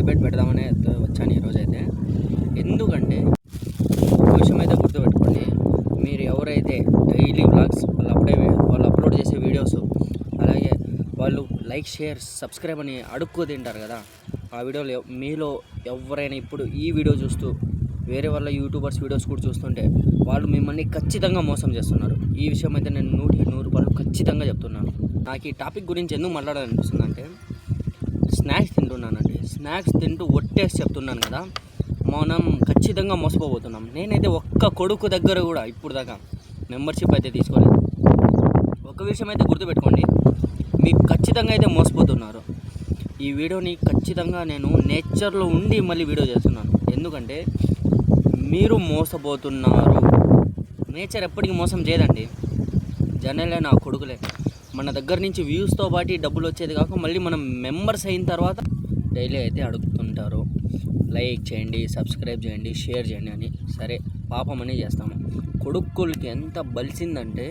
Debate పెడదామనే వచ్చాను ఈరోజైతే. ఎందుకంటే ఒక విషయం అయితే గుర్తుపెట్టుకోండి, మీరు ఎవరైతే డైలీ వ్లాగ్స్ వాళ్ళు అప్లోడ్ చేసే వీడియోస్, అలాగే వాళ్ళు లైక్, షేర్, సబ్స్క్రైబ్ అని అడుక్కు తింటారు కదా, ఆ వీడియోలు మీలో ఎవరైనా ఇప్పుడు ఈ వీడియో చూస్తూ వేరే వాళ్ళ యూట్యూబర్స్ వీడియోస్ కూడా చూస్తుంటే వాళ్ళు మిమ్మల్ని ఖచ్చితంగా మోసం చేస్తున్నారు. ఈ విషయం అయితే నేను 100% ఖచ్చితంగా చెప్తున్నాను. నాకు ఈ టాపిక్ గురించి ఎందుకు మాట్లాడాలనిపిస్తుంది అంటే, స్నాక్స్ తింటున్నానండి. స్నాక్స్ తింటూ ఒట్టేసి చెప్తున్నాను కదా, మనం ఖచ్చితంగా మోసపోతున్నాం. నేనైతే ఒక్క కొడుకు దగ్గర కూడా ఇప్పుడు దాకా మెంబర్షిప్ అయితే తీసుకోలేదు. ఒక విషయం అయితే గుర్తుపెట్టుకోండి, మీకు ఖచ్చితంగా అయితే మోసపోతున్నారు. ఈ వీడియోని ఖచ్చితంగా నేను నేచర్లో ఉండి మళ్ళీ వీడియో చేస్తున్నాను. ఎందుకంటే మీరు మోసపోతున్నారు. నేచర్ ఎప్పటికీ మోసం చేయదండి. జనాలే నా కొడుకులే మన దగ్గర నుంచి వ్యూస్తో పాటు డబ్బులు వచ్చేది కాక మళ్ళీ మనం మెంబర్స్ అయిన తర్వాత డైలీ అయితే అడుగుతుంటారు, లైక్ చేయండి, సబ్స్క్రైబ్ చేయండి, షేర్ చేయండి అని. సరే, పాపం అని చేస్తాము. కొడుకులకి ఎంత బలిసిందంటే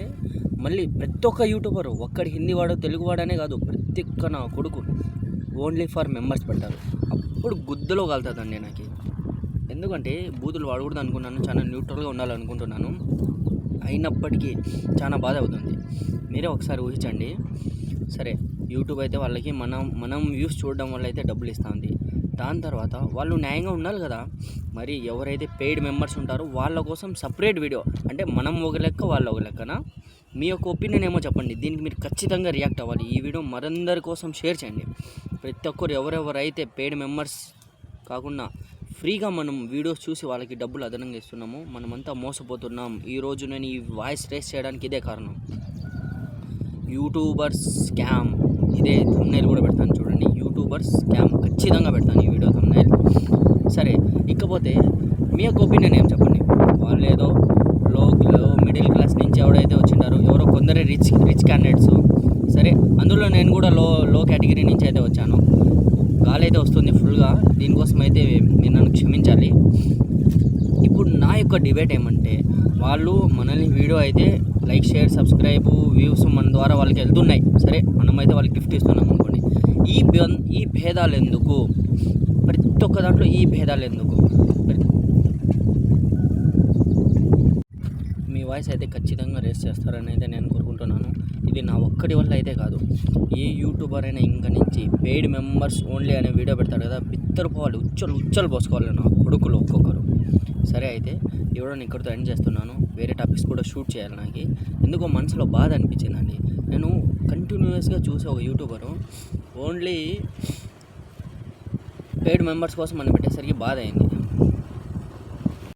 మళ్ళీ ప్రతి ఒక్క యూట్యూబరు, ఒక్కడి హిందీవాడు తెలుగువాడనే కాదు, ప్రతి ఒక్క నా కొడుకు ఓన్లీ ఫర్ మెంబర్స్ పెట్టారు. అప్పుడు గుద్దలో కలుతుందండి నాకు. ఎందుకంటే బూతులు వాడకూడదు అనుకున్నాను, చాలా న్యూట్రల్గా ఉండాలనుకుంటున్నాను. అయినప్పటికీ చాలా బాధ అవుతుంది. మీరే ఒకసారి ఊహించండి. సరే, యూట్యూబ్ అయితే వాళ్ళకి మనం వ్యూస్ చూడడం వల్ల అయితే డబ్బులు ఇస్తుంది. దాని తర్వాత వాళ్ళు న్యాయంగా ఉండాలి కదా. మరి ఎవరైతే పెయిడ్ మెంబర్స్ ఉంటారో వాళ్ళ కోసం సపరేట్ వీడియో, అంటే మనం ఒక లెక్క, వాళ్ళు ఒక లెక్కన. మీ యొక్క ఒపీనియన్ ఏమో చెప్పండి. దీనికి మీరు ఖచ్చితంగా రియాక్ట్ అవ్వాలి. ఈ వీడియో మరందరి కోసం షేర్ చేయండి. ప్రతి ఒక్కరు ఎవరెవరైతే పెయిడ్ మెంబర్స్ కాకుండా ఫ్రీగా మనం వీడియోస్ చూసి వాళ్ళకి డబ్బులు అదనంగా ఇస్తున్నాము, మనమంతా మోసపోతున్నాం. ఈరోజు నేను ఈ వాయిస్ రేస్ చేయడానికి ఇదే కారణం. యూట్యూబర్స్ స్కామ్, ఇదే థంబ్నైల్ కూడా పెడతాను చూడండి. యూట్యూబర్స్ స్కామ్ ఖచ్చితంగా పెడతాను ఈ వీడియో థంబ్నైల్. సరే, ఇకపోతే మీ యొక్క ఒపీనియన్ ఏం చెప్పండి. వాళ్ళు ఏదో లో మిడిల్ క్లాస్ నుంచి ఎవడైతే వచ్చింటారో, ఎవరో కొందరే రిచ్ క్యాండిడేట్స్. సరే, అందులో నేను కూడా లో కేటగిరీ నుంచి అయితే వచ్చాను. గాలి అయితే వస్తుంది ఫుల్గా, దీనికోసం అయితే మీరు నన్ను క్షమించాలి. ఇప్పుడు నా యొక్క డిబేట్ ఏమంటే, వాళ్ళు మనల్ని వీడియో అయితే లైక్, షేర్, సబ్స్క్రైబ్, వ్యూస్ మన ద్వారా వాళ్ళకి వెళ్తున్నాయి. సరే, మనమైతే వాళ్ళకి గిఫ్ట్ ఇస్తున్నాం అనుకోండి. ఈ భేదాలు ఎందుకు? ప్రతి ఒక్క దాంట్లో ఈ భేదాలు ఎందుకు? మీ వాయిస్ అయితే ఖచ్చితంగా రేస్ చేస్తారని అయితే నేను కోరుకుంటున్నాను. ఇది నా ఒక్కడి వల్ల అయితే కాదు. ఏ యూట్యూబర్ అయినా ఇంకా నుంచి పెయిడ్ మెంబర్స్ ఓన్లీ అనే వీడియో పెడతాడు కదా, బిత్తరపోవాలి, ఉచ్చలు పోసుకోవాలి నా కొడుకులు ఒక్కొక్కరు. సరే, అయితే ఎవడో ఇక్కడితో ఎండ్ చేస్తున్నాను. వేరే టాపిక్స్ కూడా షూట్ చేయాలి. నాకు ఎందుకో మనసులో బాధ అనిపించిందండి. నేను కంటిన్యూస్గా చూసే ఒక యూట్యూబరు ఓన్లీ పెయిడ్ మెంబర్స్ కోసం మనం పెట్టేసరికి బాధ అయింది.